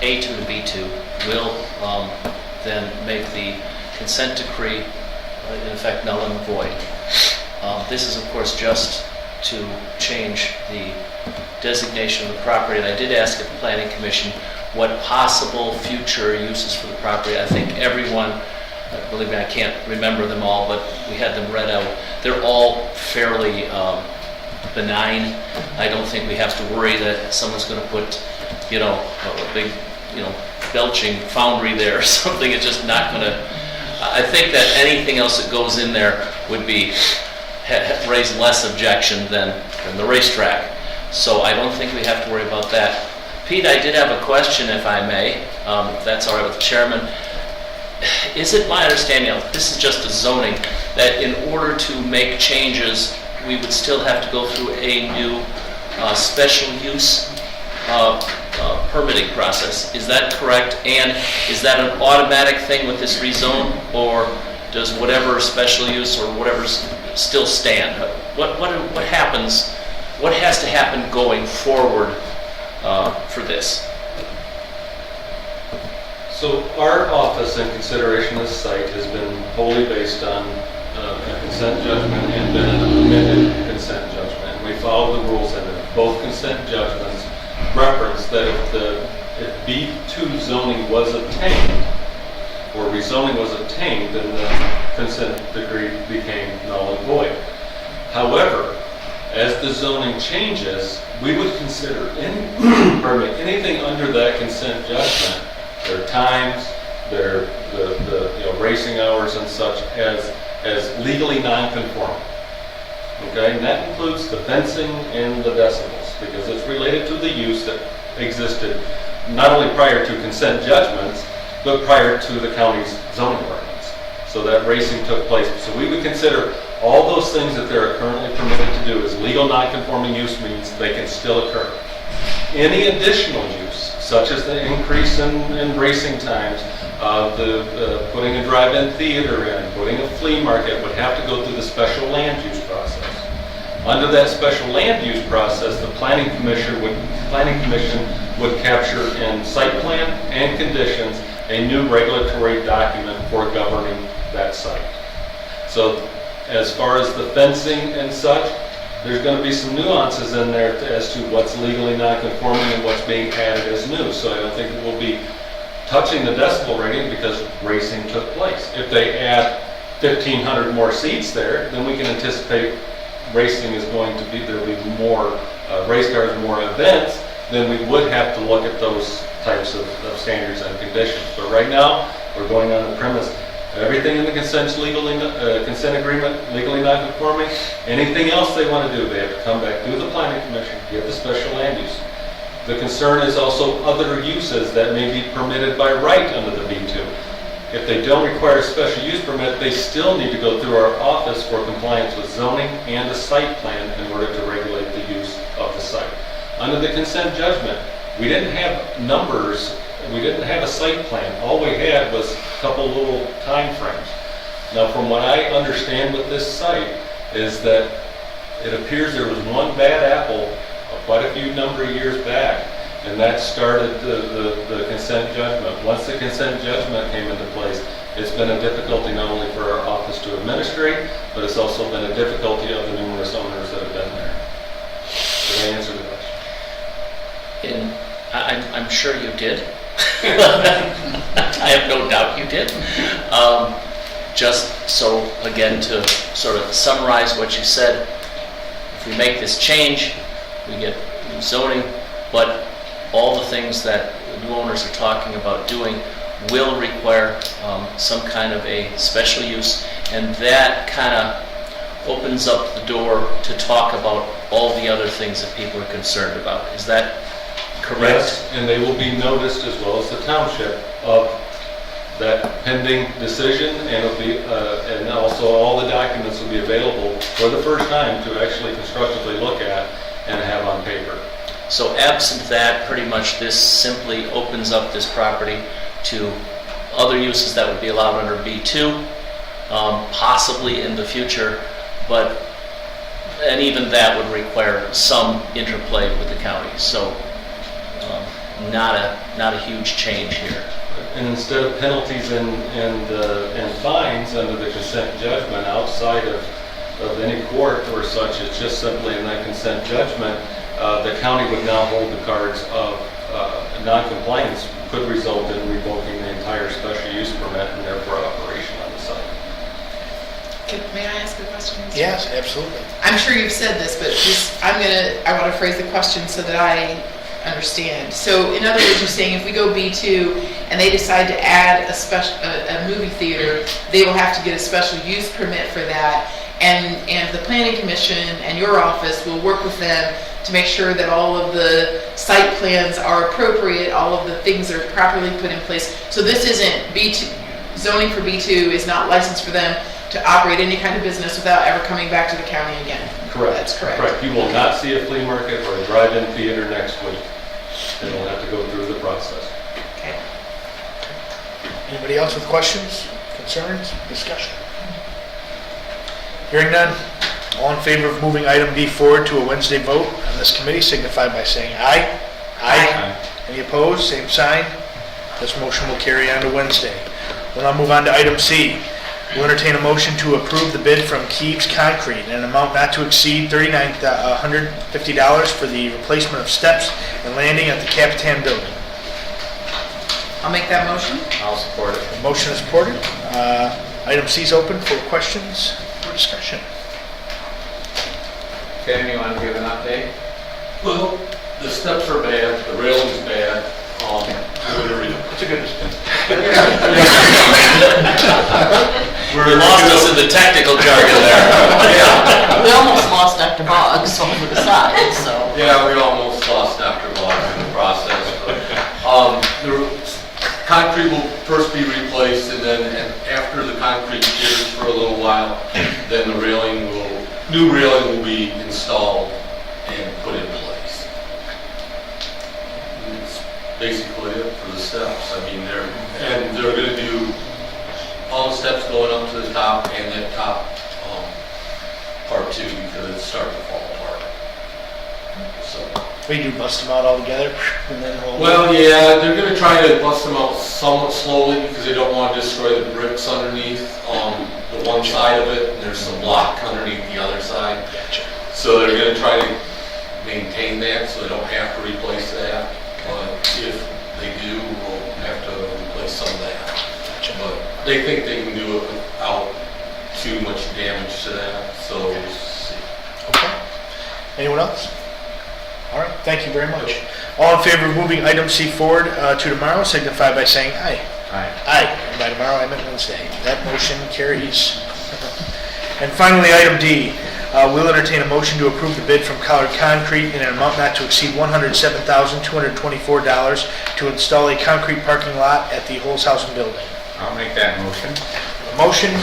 Speaker 10: A2 to B2 will then make the consent decree in effect null and void. This is, of course, just to change the designation of the property, and I did ask at the Planning Commission what possible future uses for the property. I think everyone, believe me, I can't remember them all, but we had them read out. They're all fairly benign. I don't think we have to worry that someone's going to put, a big, belching foundry there or something. It's just not going to. I think that anything else that goes in there would be raise less objection than the racetrack. So I don't think we have to worry about that. Pete, I did have a question, if I may, if that's all right with the chairman. Is it my understanding, this is just a zoning, that in order to make changes, we would still have to go through a new special use permitting process? Is that correct? And is that an automatic thing with this rezone, or does whatever special use or whatever's still stand? What happens? What has to happen going forward for this?
Speaker 9: So our office in consideration of this site has been wholly based on a consent judgment and then an amended consent judgment. And we follow the rules in it. Both consent judgments reference that if B2 zoning was obtained, or rezoning was obtained, then the consent decree became null and void. However, as the zoning changes, we would consider anything under that consent judgment, their times, their racing hours and such, as legally non-conforming. Okay, and that includes the fencing and the decibels, because it's related to the use that existed not only prior to consent judgments, but prior to the county's zoning ordinance. So that racing took place. So we would consider all those things that they're currently permitted to do as legal non-conforming use means they can still occur. Any additional use, such as the increase in racing times, the putting a drive-in theater in, putting a flea market, would have to go through the special land use process. Under that special land use process, the Planning Commission would capture in site plan and conditions a new regulatory document for governing that site. So as far as the fencing and such, there's going to be some nuances in there as to what's legally non-conforming and what's being added as new. So I don't think it will be touching the decibel rating because racing took place. If they add 1,500 more seats there, then we can anticipate racing is going to be, there'll be more race cars, more events, then we would have to look at those types of standards and conditions. But right now, we're going on the premise, everything in the consent agreement, legally non-conforming. Anything else they want to do, they have to come back through the Planning Commission, get the special land use. The concern is also other uses that may be permitted by right under the B2. If they don't require a special use permit, they still need to go through our office for compliance with zoning and a site plan in order to regulate the use of the site. Under the consent judgment, we didn't have numbers, we didn't have a site plan. All we had was a couple little time frames. Now, from what I understand with this site is that it appears there was one bad apple quite a few number of years back, and that started the consent judgment. Once the consent judgment came into place, it's been a difficulty not only for our office to administrate, but it's also been a difficulty of the numerous owners that have been there. Did I answer the question?
Speaker 10: I'm sure you did. I have no doubt you did. Just so, again, to sort of summarize what you said, if we make this change, we get new zoning, but all the things that new owners are talking about doing will require some kind of a special use, and that kind of opens up the door to talk about all the other things that people are concerned about. Is that correct?
Speaker 9: Yes, and they will be noticed as well as the township of that pending decision, and it'll be, and also all the documents will be available for the first time to actually constructively look at and have on paper.
Speaker 10: So absent that, pretty much this simply opens up this property to other uses that would be allowed under B2, possibly in the future, and even that would require some interplay with the county. So not a huge change here.
Speaker 9: And instead of penalties and fines under the consent judgment outside of any court or such, it's just simply a non-consent judgment. The county would now hold the cards of non-compliance, could result in revoking the entire special use permit and therefore operation on the site.
Speaker 12: May I ask a question?
Speaker 1: Yes, absolutely.
Speaker 12: I'm sure you've said this, but I want to phrase the question so that I understand. So in other words, you're saying if we go B2 and they decide to add a movie theater, they will have to get a special use permit for that, and the planning commission and your office will work with them to make sure that all of the site plans are appropriate, all of the things are properly put in place. So this isn't B2, zoning for B2 is not licensed for them to operate any kind of business without ever coming back to the county again.
Speaker 9: Correct.
Speaker 12: That's correct.
Speaker 9: Correct. You will not see a flea market or a drive-in theater next week. They will have to go through the process.
Speaker 12: Okay.
Speaker 1: Anybody else with questions, concerns, discussion? Hearing none, all in favor of moving item B forward to a Wednesday vote on this committee signify by saying aye.
Speaker 12: Aye.
Speaker 1: Any opposed? Same sign. This motion will carry on to Wednesday. We'll now move on to item C. We'll entertain a motion to approve the bid from Keeves Concrete in an amount not to exceed $3,950 for the replacement of steps and landing at the Capitan Building.
Speaker 12: I'll make that motion.
Speaker 10: I'll support it.
Speaker 1: The motion is supported. Item C is open for questions or discussion.
Speaker 13: Ken, you want to give an update?
Speaker 9: Well, the steps are bad, the railing's bad.
Speaker 1: It's a good discussion.
Speaker 10: You lost us in the technical jargon there.
Speaker 14: We almost lost Dr. Boggs over the side, so.
Speaker 9: Yeah, we almost lost Dr. Boggs in the process. But, the concrete will first be replaced, and then after the concrete cures for a little while, then the new railing will be installed and put in place. And it's basically it for the steps. I mean, they're going to do all the steps going up to the top and that top part too, because it's starting to fall apart. So.
Speaker 1: We do bust them out all together and then hold.
Speaker 9: Well, yeah, they're going to try to bust them out somewhat slowly because they don't want to destroy the bricks underneath the one side of it, and there's some block underneath the other side.
Speaker 1: Gotcha.
Speaker 9: So they're going to try to maintain that so they don't have to replace that. But if they do, we'll have to replace some of that.
Speaker 1: Gotcha.
Speaker 9: But they think they can do it without too much damage to that, so we'll see.
Speaker 1: Okay. Anyone else? All right, thank you very much. All in favor of moving item C forward to tomorrow signify by saying aye.
Speaker 13: Aye.
Speaker 1: Aye. And by tomorrow, I meant Wednesday. That motion carries. And finally, item D. We'll entertain a motion to approve the bid from Collard Concrete in an amount not to exceed $107,224 to install a concrete parking lot at the Holzhausen building.
Speaker 13: I'll make that motion.
Speaker 1: A motion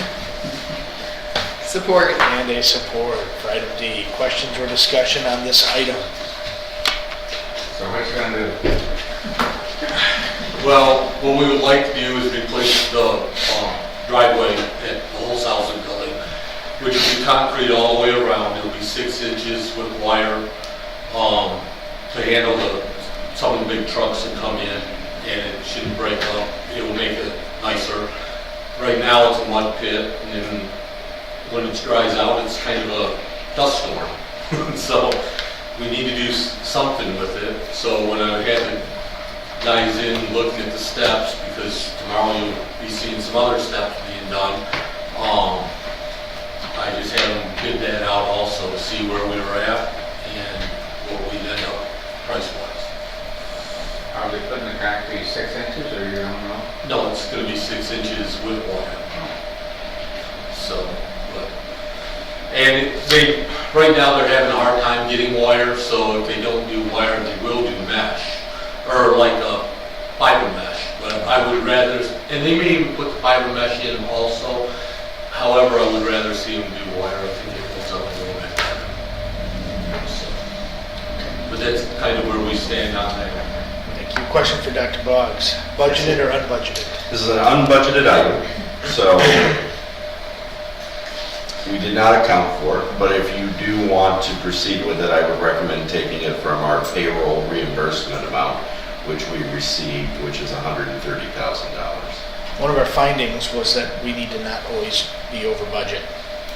Speaker 12: Support.
Speaker 1: and a support for item D. Questions or discussion on this item?
Speaker 13: So what's going to do?
Speaker 9: Well, what we would like to do is replace the driveway at the Holzhausen building, which will be concrete all the way around. It'll be 6 inches with wire to handle some of the big trucks that come in, and it shouldn't break up. It will make it nicer. Right now it's a mud pit, and then when it dries out, it's kind of a dust storm. So we need to do something with it. So when I had the guys in looking at the steps, because tomorrow you'll be seeing some other steps being done, I just had them bid that out also to see where we were at and what we'd end up price-wise.
Speaker 15: inches with wire. So, and right now they're having a hard time getting wire, so if they don't do wire, they will do mesh, or like a fiber mesh. But I would rather, and they may even put the fiber mesh in also. However, I would rather see them do wire. I think it holds up a little bit better. So, but that's kind of where we stand on that.
Speaker 1: Thank you. Question for Dr. Boggs. Budgeted or unbudgeted?
Speaker 11: This is an unbudgeted item, so we did not account for it, but if you do want to proceed with it, I would recommend taking it from our payroll reimbursement amount, which we received, which is $130,000.
Speaker 1: One of our findings was that we need to not always be over budget.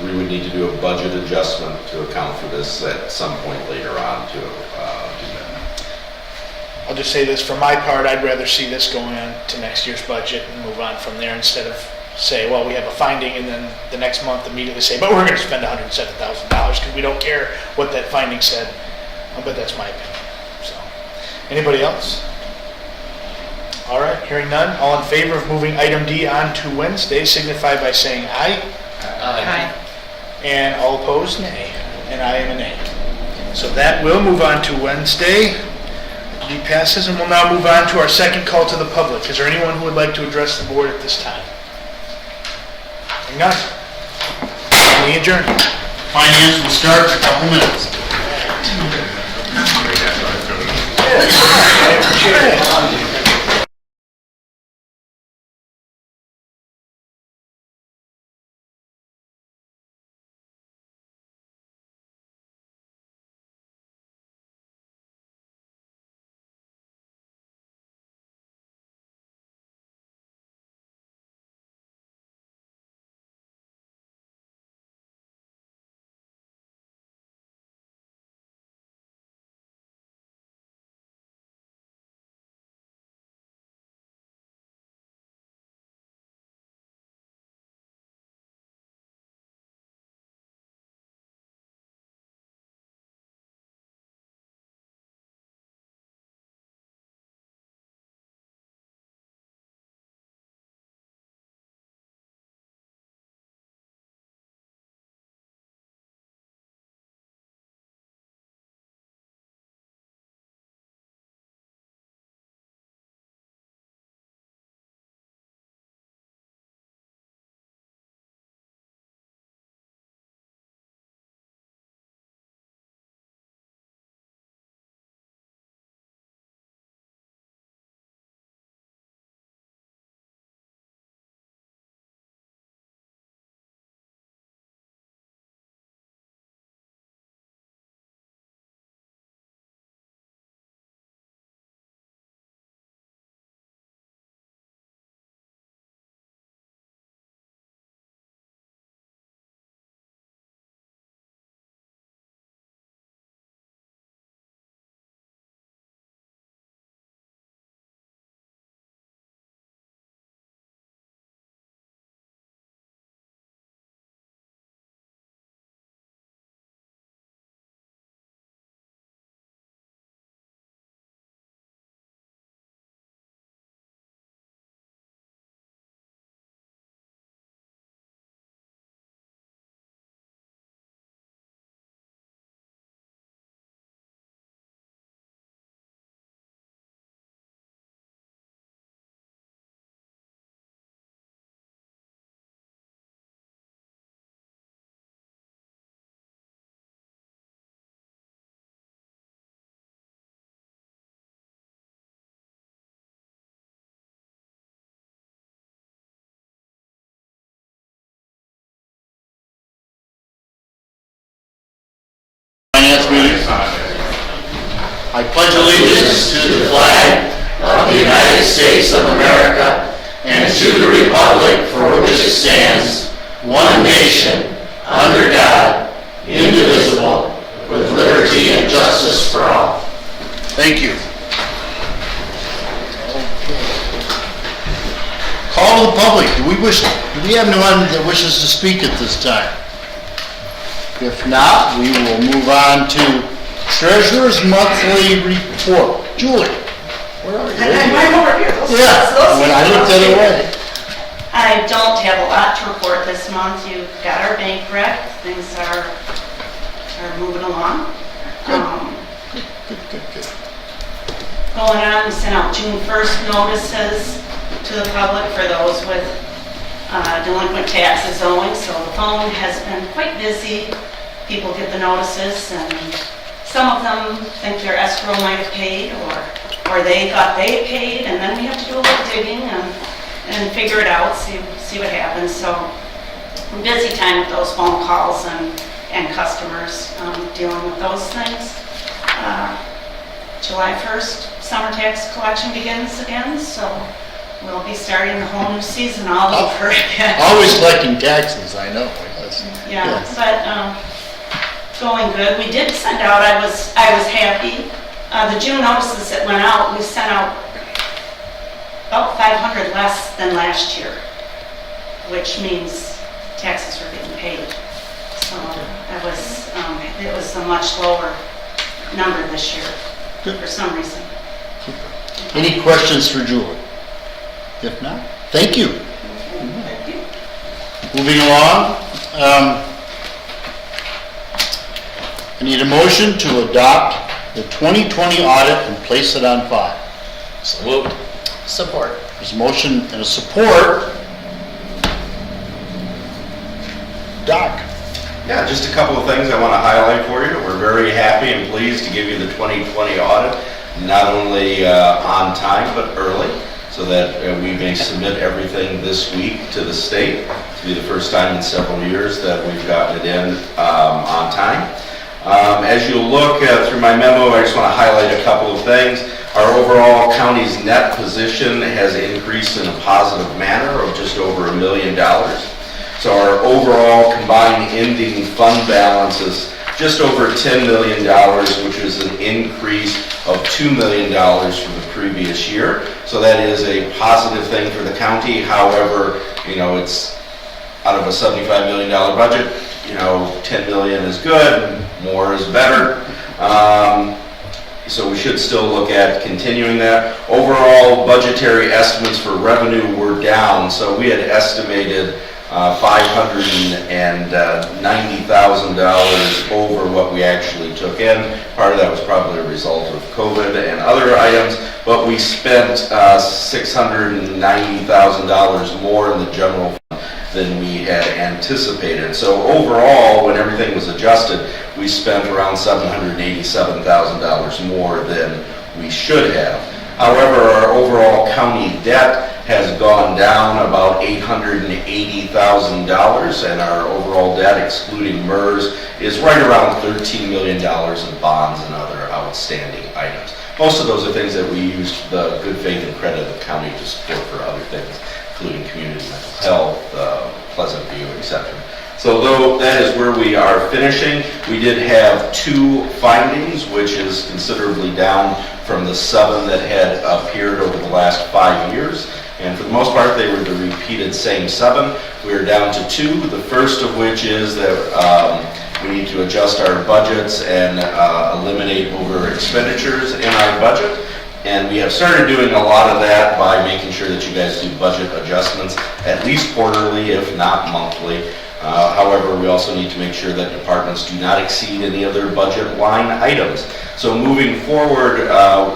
Speaker 11: We would need to do a budget adjustment to account for this at some point later on to do that.
Speaker 1: I'll just say this, for my part, I'd rather see this going on to next year's budget and move on from there instead of say, well, we have a finding and then the next month immediately say, but we're going to spend $107,000 because we don't care what that finding said. But that's my opinion. So, anybody else? All right, hearing none. All in favor of moving item D on to Wednesday, signify by saying aye.
Speaker 12: Aye.
Speaker 1: And all opposed, nay. And I am a nay. So that will move on to Wednesday. D passes, and we'll now move on to our second call to the public. Is there anyone who would like to address the board at this time? Hearing none. We adjourn.
Speaker 16: Finance will start in a couple minutes.
Speaker 1: I appreciate it.
Speaker 16: Finance meeting. I pledge allegiance to the flag of the United States of America and to the republic for which it stands, one nation, under God, indivisible, with liberty and justice for all. Thank you. Call to the public. Do we have anyone that wishes to speak at this time? If not, we will move on to Treasurer's Monthly Report. Julie, where are you?
Speaker 2: I'm over here.
Speaker 16: Yeah, when I looked the other way.
Speaker 17: I don't have a lot to report this month. You've got our bank rec. Things are moving along.
Speaker 16: Good.
Speaker 17: Going on, we sent out June 1st notices to the public for those with delinquent taxes owing, so the phone has been quite busy. People get the notices, and some of them think their escrow might have paid, or they thought they had paid, and then we have to do a little digging and figure it out, see what happens. So busy time with those phone calls and customers dealing with those things. July 1st, summer tax collection begins again, so we'll be starting the whole new season all over again.
Speaker 16: Always collecting taxes, I know.
Speaker 17: Yeah, but going good. We did send out, I was happy. The June notices that went out, we sent out about 500 less than last year, which means taxes were getting paid. So it was a much lower number this year for some reason.
Speaker 16: Any questions for Julie? If not, thank you.
Speaker 17: Thank you.
Speaker 16: Moving along, I need a motion to adopt the 2020 audit and place it on file.
Speaker 10: So moved.
Speaker 14: Support.
Speaker 16: There's a motion and a support. Doc?
Speaker 11: Yeah, just a couple of things I want to highlight for you. We're very happy and pleased to give you the 2020 audit, not only on time, but early, so that we may submit everything this week to the state. To be the first time in several years that we've gotten it in on time. As you look through my memo, I just want to highlight a couple of things. Our overall county's net position has increased in a positive manner of just over $1 million. So our overall combined ending fund balance is just over $10 million, which is an increase of $2 million from the previous year. So that is a positive thing for the county. However, it's out of a $75 million budget, 10 million is good, more is better. So we should still look at continuing that. Overall budgetary estimates for revenue were down, so we had estimated $590,000 over what we actually took in. Part of that was probably a result of COVID and other items, but we spent $690,000 more in the general fund than we had anticipated. So overall, when everything was adjusted, we spent around $787,000 more than we should have. However, our overall county debt has gone down about $880,000, and our overall debt, excluding MERS, is right around $13 million in bonds and other outstanding items. Most of those are things that we used the good faith and credit of the county to support for other things, including community mental health, Pleasant View, etc. So though that is where we are finishing, we did have 2 findings, which is considerably down from the 7 that had appeared over the last 5 years. And for the most part, they were the repeated same 7. We are down to 2, the first of which is that we need to adjust our budgets and eliminate over expenditures in our budget. And we have started doing a lot of that by making sure that you guys do budget adjustments at least quarterly, if not monthly. However, we also need to make sure that departments do not exceed any other budget line items. So moving forward,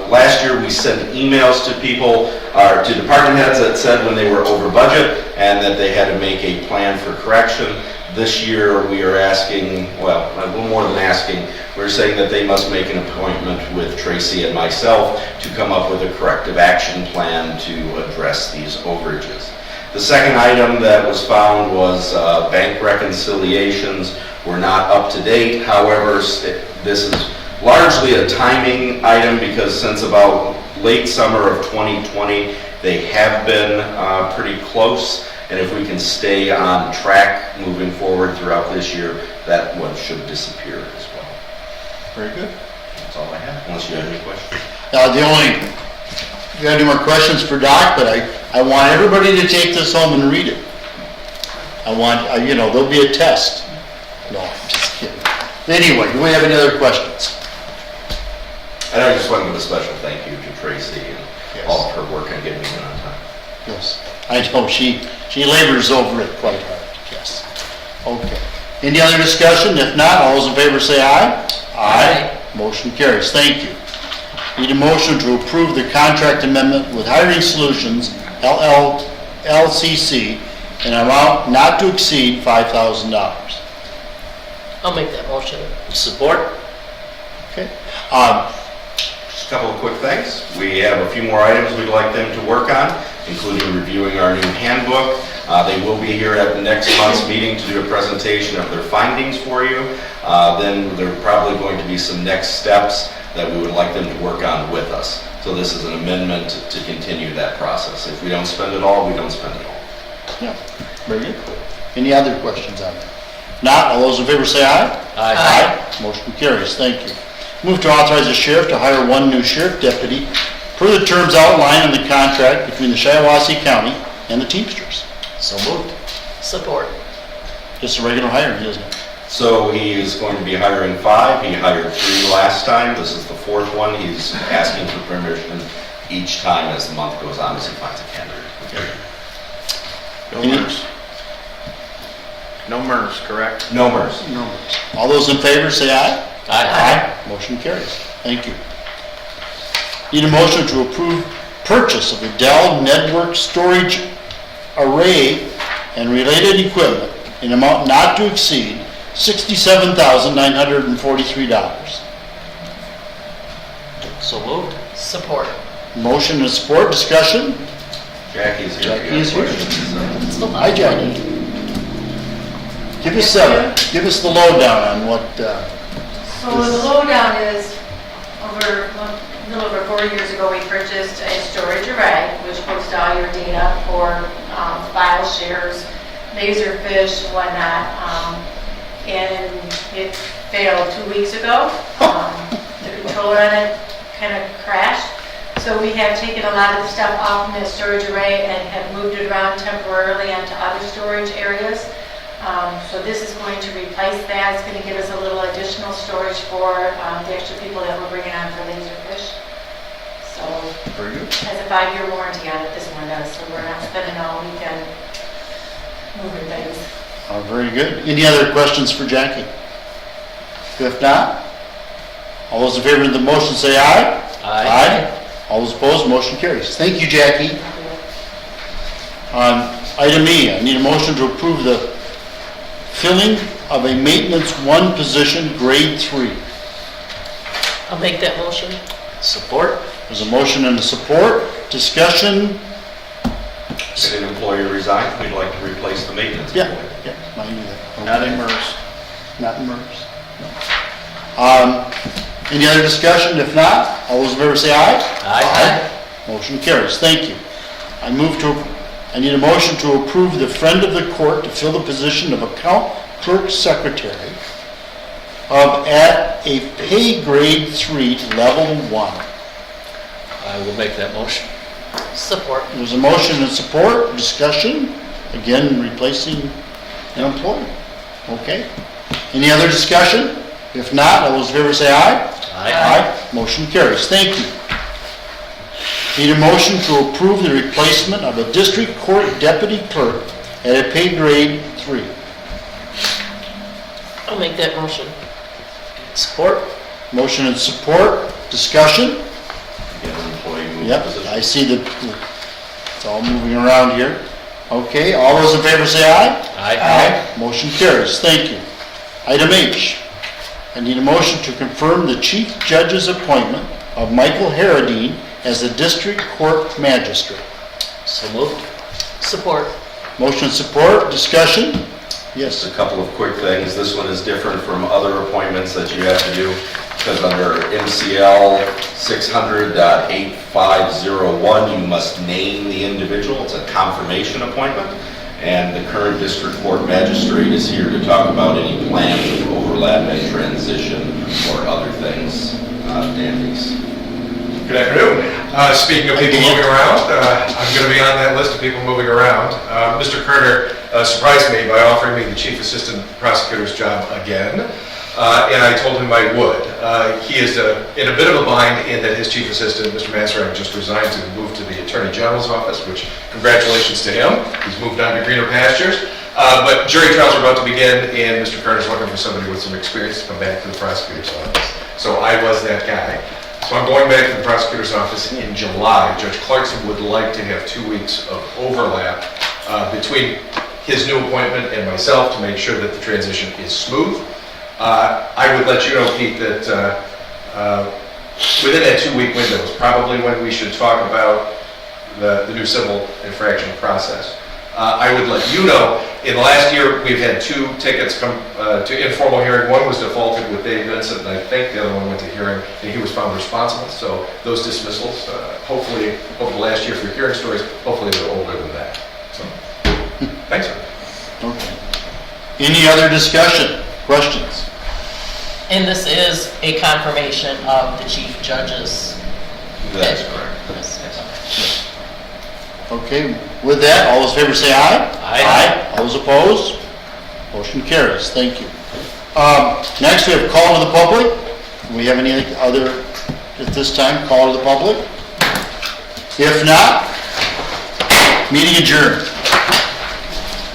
Speaker 11: last year we sent emails to people, to department heads that said when they were over budget and that they had to make a plan for correction. This year we are asking, well, a little more than asking, we're saying that they must make an appointment with Tracy and myself to come up with a corrective action plan to address these overages. The second item that was found was bank reconciliations were not up to date. However, this is largely a timing item because since about late summer of 2020, they have been pretty close. And if we can stay on track moving forward throughout this year, that one should disappear as well.
Speaker 16: Very good.
Speaker 11: That's all I have, unless you have any questions.
Speaker 16: We got any more questions for Doc, but I want everybody to take this home and read it. I want, there'll be a test. No, I'm just kidding. Anyway, do we have any other questions?
Speaker 11: And I just want to give a special thank you to Tracy and all of her work on getting it on time.
Speaker 16: Yes. I know, she labors over it quite hard, yes. Okay. Any other discussion? If not, all those in favor say aye. Aye. Motion carries. Thank you. Need a motion to approve the contract amendment with Hiring Solutions, LCC, in an amount not to exceed $5,000.
Speaker 14: I'll make that motion.
Speaker 10: Support?
Speaker 16: Okay.
Speaker 11: Just a couple of quick things. We have a few more items we'd like them to work on, including reviewing our new handbook. They will be here at next month's meeting to do a presentation of their findings for you. Then there are probably going to be some next steps that we would like them to work on with us. So this is an amendment to continue that process. If we don't spend it all, we don't spend it all.
Speaker 16: Yeah, very good. Any other questions on that? Not, all those in favor say aye.
Speaker 10: Aye.
Speaker 16: Motion carries. Thank you. Move to authorize the sheriff to hire one new sheriff deputy per the terms outlined in the contract between the Shiawassee County and the Teamsters.
Speaker 10: So moved.
Speaker 14: Support.
Speaker 16: Just a regular hiring, isn't it?
Speaker 11: So he is going to be hiring 5. He hired 3 last time. This is the 4th one. He's asking for permission each time as the month goes on as he finds a candidate.
Speaker 13: No MERS. No MERS, correct?
Speaker 11: No MERS.
Speaker 16: No worries. All those in favor say aye.
Speaker 10: Aye.
Speaker 16: Motion carries. Thank you. Need a motion to approve purchase of a Dell Network Storage Array and related equipment in amount not to exceed $67,943.
Speaker 10: So moved.
Speaker 14: Support.
Speaker 16: Motion and support, discussion?
Speaker 11: Jackie's here.
Speaker 16: Jackie is here.
Speaker 14: It's the
Speaker 16: Hi, Jackie. Give us the lowdown on what,
Speaker 18: So the lowdown is, a little over 4 years ago, we purchased a storage array, which puts all your data for file shares, laserfish, whatnot. And it failed 2 weeks ago. The controller on it kind of crashed. So we have taken a lot of the stuff off from the storage array and have moved it around temporarily onto other storage areas. So this is going to replace that. It's going to give us a little additional storage for the extra people that we're bringing on for laserfish. So it has a 5-year warranty on it, this one does, so we're not spending all weekend moving things.
Speaker 16: very good. Any other questions for Jackie? If not, all those in favor of the motion say aye.
Speaker 10: Aye.
Speaker 16: All those opposed, motion carries. Thank you, Jackie. On item E, I need a motion to approve the filling of a maintenance 1 position, grade 3.
Speaker 14: I'll make that motion.
Speaker 10: Support?
Speaker 16: There's a motion and a support. Discussion?
Speaker 11: Did an employee resign? We'd like to replace the maintenance
Speaker 16: Yeah,
Speaker 11: employee.
Speaker 16: yeah, I knew that.
Speaker 13: Not in MERS.
Speaker 16: Not in MERS. No. Any other discussion? If not, all those in favor say aye.
Speaker 10: Aye.
Speaker 16: Motion carries. Thank you. I need a motion to approve the friend of the court to fill the position of account clerk secretary at a pay grade 3, level 1.
Speaker 10: I will make that motion.
Speaker 14: Support.
Speaker 16: There's a motion and support. Discussion? Again, replacing an employee. Okay. Any other discussion? If not, all those in favor say aye.
Speaker 10: Aye.
Speaker 16: Motion carries. Thank you. Need a motion to approve the replacement of a district court deputy clerk at a pay grade 3.
Speaker 14: I'll make that motion.
Speaker 10: Support?
Speaker 16: Motion and support. Discussion?
Speaker 11: Get an employee moved
Speaker 16: Yep,
Speaker 11: position.
Speaker 16: I see it's all moving around here. Okay, all those in favor say aye.
Speaker 10: Aye.
Speaker 16: Motion carries. Thank you. Item H. I need a motion to confirm the chief judge's appointment of Michael Harradine as the district court magistrate.
Speaker 10: So moved.
Speaker 14: Support.
Speaker 16: Motion support, discussion? Yes.
Speaker 11: Just a couple of quick things. This one is different from other appointments that you have to do because under MCL 600.8501, you must name the individual. It's a confirmation appointment. And the current district court magistrate is here to talk about any plans of overlap and transition or other things. Danny's.
Speaker 19: Good afternoon. Speaking of people moving around, I'm going to be on that list of people moving around. Mr. Kerner surprised me by offering me the chief assistant prosecutor's job again. and I told him I would. He is in a bit of a bind in that his chief assistant, Mr. Masserang, just resigned to move to the Attorney General's office, which congratulations to him. He's moved on to greener pastures. But jury trials are about to begin, and Mr. Carter's looking for somebody with some experience to come back to the prosecutor's office. So I was that guy. So I'm going back to the prosecutor's office in July. Judge Clarkson would like to have 2 weeks of overlap between his new appointment and myself to make sure that the transition is smooth. I would let you know, Pete, that within that 2-week window is probably when we should talk about the new civil infraction process. I would let you know, in the last year, we've had 2 tickets come to informal hearing. One was defaulted with Dave Vincent, and I think the other one went to hearing, and he was found responsible. So those dismissals, hopefully, over the last year for hearing stories, hopefully they're older than that. So, thanks, sir.
Speaker 16: Okay. Any other discussion, questions?
Speaker 14: And this is a confirmation of the chief judge's.
Speaker 11: That's correct.
Speaker 16: Okay, with that, all those in favor say aye.
Speaker 10: Aye.
Speaker 16: All those opposed? Motion carries. Thank you. Next, we have call to the public. Do we have any other, at this time, call to the public? If not, meeting adjourned.